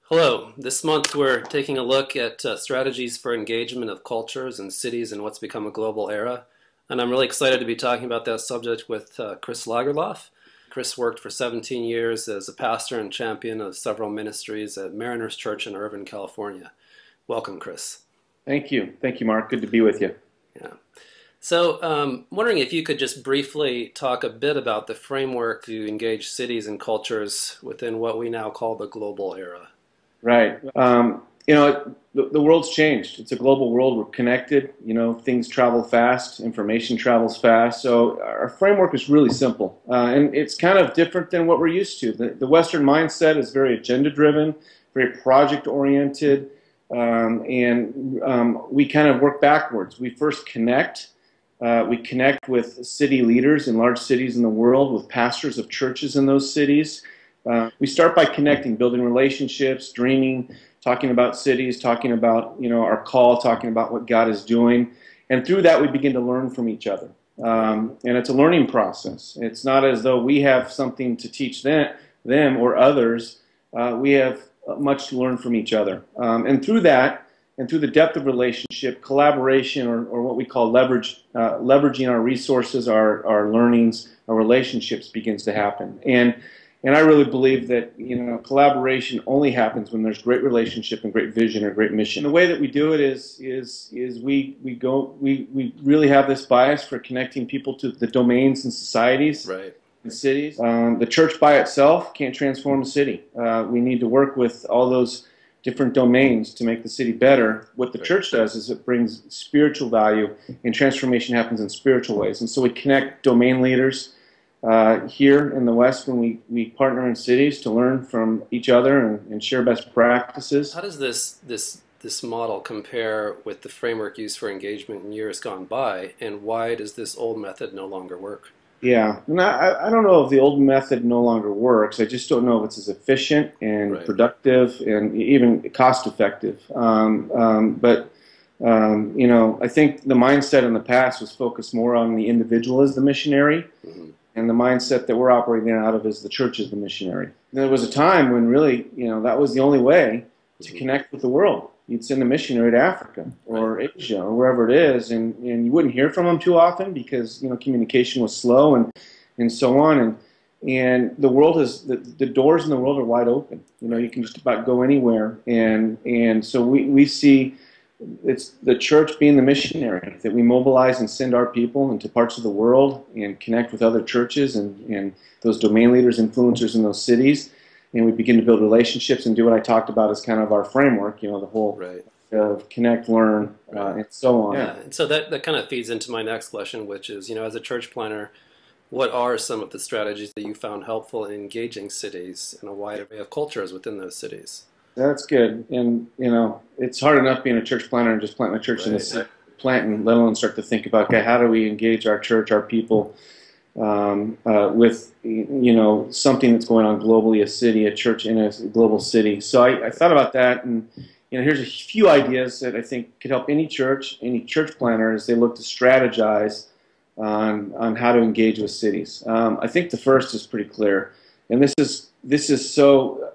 Hello. This month we're taking a look at strategies for engagement of cultures and cities in what's become a global era. And I'm really excited to be talking about that subject with Chris Lagerlof. Chris worked for 17 years as a pastor and champion of several ministries at Mariners Church in Irvine, California. Welcome, Chris. Thank you. Thank you, Mark. Good to be with you. Yeah. So, wondering if you could just briefly talk a bit about the framework to engage cities and cultures within what we now call the global era. Right. The world's changed. It's a global world. We're connected. Things travel fast. Information travels fast. So our framework is really simple. And it's kind of different than what we're used to. The Western mindset is very agenda-driven, very project-oriented, and we kind of work backwards. We first connect. We connect with city leaders in large cities in the world, with pastors of churches in those cities. We start by connecting, building relationships, dreaming, talking about cities, talking about our call, talking about what God is doing, and through that we begin to learn from each other. And it's a learning process. It's not as though we have something to teach them or others. We have much to learn from each other. And through that, and through the depth of relationship, collaboration, or what we call leveraging our resources, our learnings, our relationships begins to happen. And I really believe that collaboration only happens when there's great relationship and great vision or great mission. The way that we do it is we really have this bias for connecting people to the domains and societies, Right. and cities. The church by itself can't transform a city. We need to work with all those different domains to make the city better. What the church does is it brings spiritual value, and transformation happens in spiritual ways. And so we connect domain leaders here in the West when we partner in cities to learn from each other and share best practices. How does this model compare with the framework used for engagement in years gone by, and why does this old method no longer work? Yeah, and I don't know if the old method no longer works. I just don't know if it's as efficient and Right. productive and even cost effective. I think the mindset in the past was focused more on the individual as the missionary. Mhm. And the mindset that we're operating out of is the church as the missionary. There was a time when really, that was the only way to connect with the world. You'd send a missionary to Africa or Asia or wherever it is, and you wouldn't hear from them too often because communication was slow and so on. And the world has the doors in the world are wide open. You can just about go anywhere, and so we see. It's the church being the missionary, that we mobilize and send our people into parts of the world and connect with other churches and those domain leaders, influencers in those cities, and we begin to build relationships and do what I talked about as kind of our framework, the whole Right. of connect, learn, and so on. Yeah. And so that kind of feeds into my next question, which is, as a church planner, what are some of the strategies that you found helpful in engaging cities and a wide array of cultures within those cities? That's good. And, it's hard enough being a church planner and just planting a church in the city, planting, let alone start to think about, okay, how do we engage our church, our people, with, something that's going on globally, a city, a church in a global city. So I thought about that, and, here's a few ideas that I think could help any church planner as they look to strategize on how to engage with cities. I think the first is pretty clear, and this is so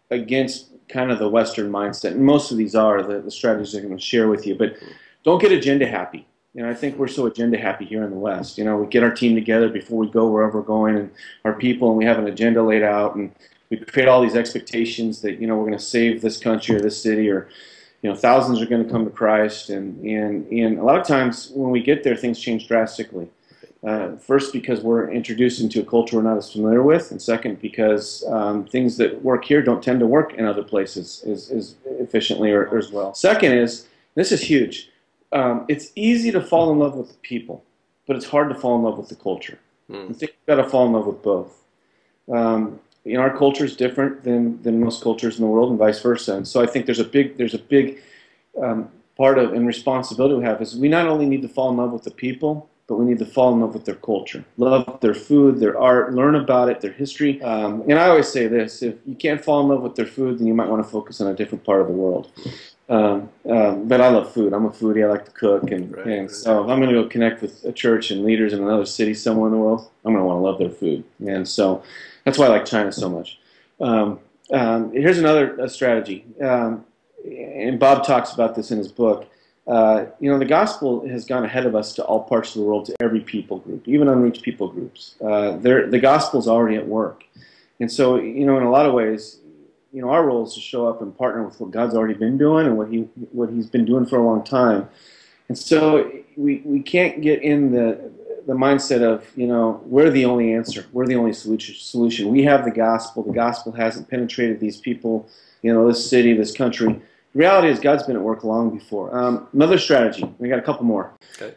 against kind of the Western mindset, and most of these are the strategies I'm going to share with you, but don't get agenda happy. I think we're so agenda happy here in the West. We get our team together before we go wherever we're going, and our people, and we have an agenda laid out, and we create all these expectations that we're going to save this country or this city, or thousands are going to come to Christ, and a lot of times when we get there, things change drastically. First, because we're introduced into a culture we're not as familiar with, and second, because things that work here don't tend to work in other places as efficiently or as well. Second is, this is huge, it's easy to fall in love with the people, but it's hard to fall in love with the culture. I think you've got to fall in love with both. Our culture is different than most cultures in the world, and vice versa. And so I think there's a big part of and responsibility we have is we not only need to fall in love with the people, but we need to fall in love with their culture, love their food, their art, learn about it, their history. And I always say this: if you can't fall in love with their food, then you might want to focus on a different part of the world. But I love food. I'm a foodie. I like to cook, and so if I'm going to go connect with a church and leaders in another city somewhere in the world, I'm going to want to love their food. And so that's why I like China so much. Here's another strategy, and Bob talks about this in his book. The gospel has gone ahead of us to all parts of the world, to every people group, even unreached people groups. The gospel is already at work. And so, in a lot of ways, our role is to show up and partner with what God's already been doing and what He's been doing for a long time. And so we can't get in the mindset of, we're the only answer, we're the only solution. We have the gospel. The gospel hasn't penetrated these people, this city, this country. The reality is God's been at work long before. Another strategy, we got a couple more. Okay.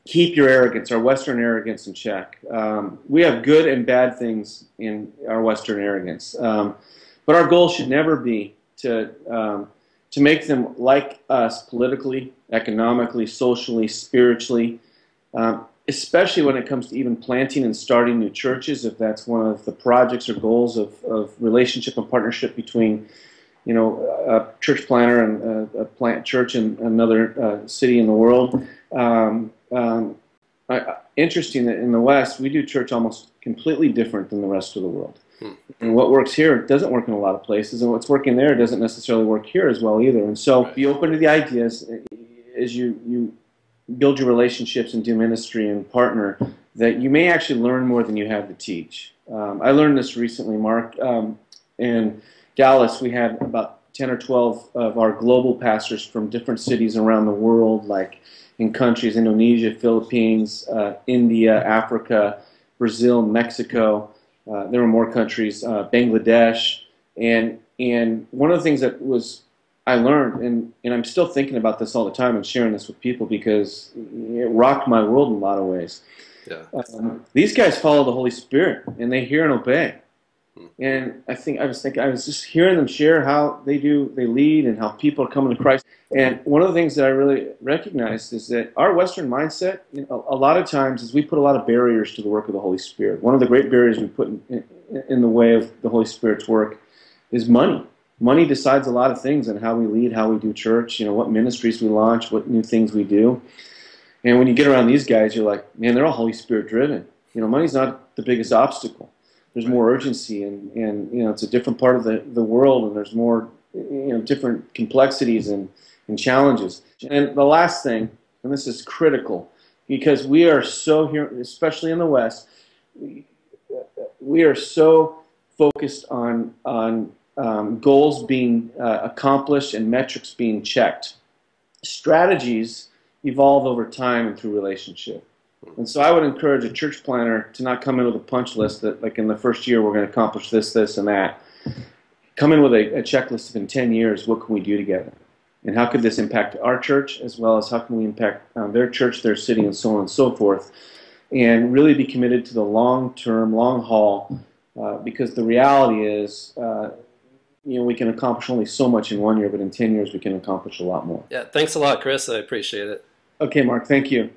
Keep your arrogance, our Western arrogance in check. We have good and bad things in our Western arrogance. But our goal should never be to make them like us politically, economically, socially, spiritually, especially when it comes to even planting and starting new churches, if that's one of the projects or goals of relationship and partnership between a church planner and a plant church in another city in the world. Interesting that in the West, we do church almost completely different than the rest of the world. And what works here doesn't work in a lot of places, and what's working there doesn't necessarily work here as well either. And so be open to the ideas as you build your relationships and do ministry and partner, that you may actually learn more than you have to teach. I learned this recently, Mark. In Dallas, we had about 10 or 12 of our global pastors from different cities around the world, like in countries, Indonesia, Philippines, India, Africa, Brazil, Mexico. There were more countries, Bangladesh. And one of the things that I learned, and I'm still thinking about this all the time and sharing this with people because it rocked my world in a lot of ways. Yeah. These guys follow the Holy Spirit, and they hear and obey. And I was just hearing them share how they lead and how people are coming to Christ. And one of the things that I really recognized is that our Western mindset, a lot of times, is we put a lot of barriers to the work of the Holy Spirit. One of the great barriers we put in the way of the Holy Spirit's work is money. Money decides a lot of things on how we lead, how we do church, what ministries we launch, what new things we do. And when you get around these guys, you're like, man, they're all Holy Spirit driven. Money's not the biggest obstacle. There's more urgency, and it's a different part of the world, and there's more different complexities and challenges. And the last thing, and this is critical, because we are so here, especially in the West, we are so focused on goals being accomplished and metrics being checked. Strategies evolve over time and through relationship. And so I would encourage a church planner to not come in with a punch list that, like, in the first year we're going to accomplish this, this, and that. Come in with a checklist of, in 10 years, what can we do together? And how could this impact our church, as well as how can we impact their church, their city, and so on and so forth. And really be committed to the long-term, long haul, because the reality is, we can accomplish only so much in 1 year, but in 10 years we can accomplish a lot more. Yeah, thanks a lot, Chris. I appreciate it. Okay, Mark, thank you.